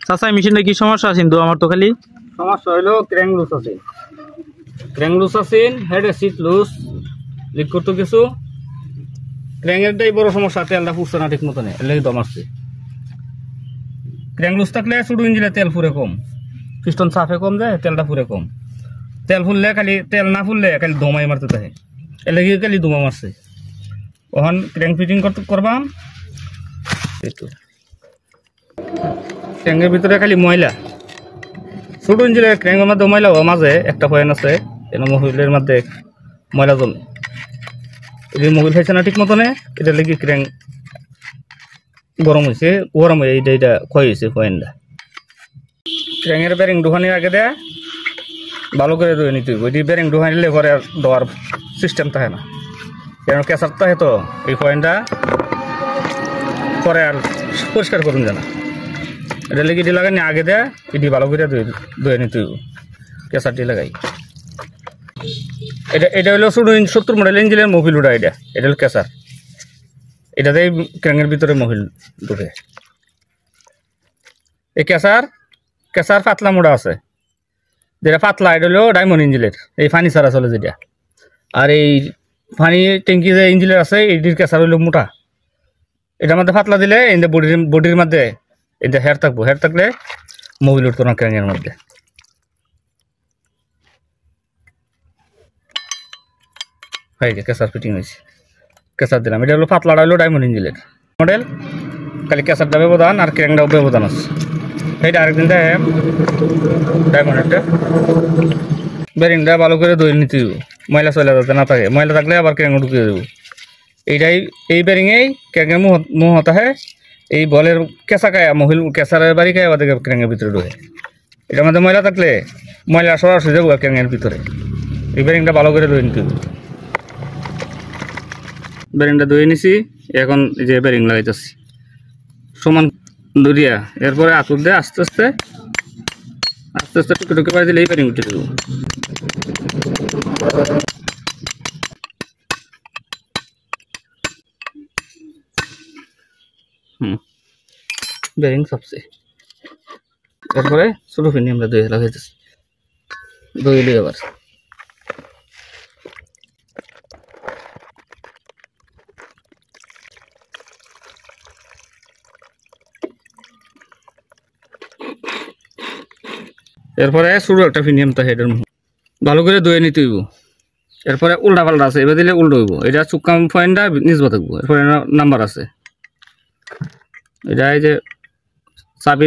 চাচা মেশিনে কি সমস্যা আছে কিন্তু আমার তো খালি সমস্যা হইলো ক্র্যাঙ্ক লুজ আছে হেডে সিট লুজ লিক করতে কিছু ক্র্যাঙ্কেরটাই বড় সমস্যা তেলটা ফুটছে না ঠিক মতনে এর লাগি দম আসছে ক্র্যাঙ্ক লুজ থাকলে শুধু ইঞ্জিনে তেল ফুরে কম পিস্টন সাফে কম যায় তেলটা ফুরে কম তেল ফুললে খালি তেল না ফুললে খালি দমাই মারতে থাকে এর লাগি খালি দমা মারছে ওখান ক্র্যাঙ্ক ফিটিং করবাম একটু ক্র্যাঙ্কের ভিতরে খালি ময়লা ছোট ইঞ্জিনের ক্র্যাঙ্কের মধ্যে ময়লা হওয়া মাঝে একটা পয়েন্ট আছে এর মহিলের মধ্যে ময়লা জমে এই মোবিল খাইছে না ঠিক মতনে এটা লেগে ক্র্যাঙ্ক গরম হয়ে এইটা ক্ষয় হয়েছে পয়েন্টটা ক্র্যাঙ্কের ব্যারিং ঢুকানির আগে দেয়া ভালো করে ধুয়ে নিতে হইব এটি ব্যারিং ঢুকাই নিলে ঘরে আর দেওয়ার সিস্টেম থাকে না কারণ কেঁচার থাকে তো এই পয়েন্টটা পরে আর পরিষ্কার করুন জানা এটা লেগে এটি লাগানি আগে দেয়া এটি ভালো করে ধুয়ে নিতে হইব কেঁচারটি লাগাই এটা হলো 70 মডেল ইঞ্জিনের মোবিল ওটা এটা হলো কেঁচার এটাতেই ক্র্যাঙ্কের ভিতরে মোবিল ঢুকে এই কেঁচার পাতলা মোড়া আছে যেটা পাতলা এটা হলো ডায়মন্ড ইঞ্জিনের এই ফানি ছাড়া চলে যেটা আর এই ফানি ট্যাঙ্কি যে ইঞ্জিনের আছে এইটির কেঁচার হইলো মোটা এটার মধ্যে পাতলা দিলে এই বডির মধ্যে এই যে হেয়ার থাকলে মোবিল উঠতো না ক্র্যাঙ্কের মধ্যে কেঁচার ফিটিং হয়েছে কেঁচার দিলাম এটা হলো পাতলাটা হলো ডায়মন্ড ইঞ্জিনের মডেল খালি কেঁচারটা ব্যবধান আর ক্র্যাঙ্কটাও ব্যবধান আছে সেইটা আরেকদিন দেয় ডায়মন্ডেরটা ব্যারিংটা ভালো করে ধুয়ে নিতে দেবো ময়লা চলে যাতে না থাকে ময়লা থাকলে আবার ক্র্যাঙ্ক ঢুকিয়ে দেবো এই ব্যারিংয়েই ক্র্যাঙ্কের মুহ থাকে এই বলের কেঁচা খায় কেঁচার বাড়ি খায় ওদের ক্র্যাঙ্কের ভিতরে ঢুকে এটার মধ্যে ময়লা থাকলে ময়লা সরাসরি যাবো ক্র্যাঙ্কের ভিতরে এই ব্যারিংটা ভালো করে ধুয়ে নিতে দেবো ব্যারিংটা ধুয়ে নিছি এখন এই যে ব্যারিং লাগাইতেছি সমান দরিয়া এরপরে আতুর দিয়ে আস্তে আস্তে টুকে পাই দিলে এই ব্যারিং উঠে দেবো ব্যারিং সবচেয়ে এরপরে ছোটো ফিনি আমরা ধুয়ে লাগাইতেছি ধুইলি আবার এরপরে শুরু একটা ফিনিয়াম তা হেডের ভালো করে ধুয়ে নিতে হইব এরপরে উল্টা পাল্টা আছে এবার দিলে উল্টো হইব এটা চুক্কাম পয়েন্টটা নিজবা থাকবো এরপরে নাম্বার আছে এটা এই যে চাবির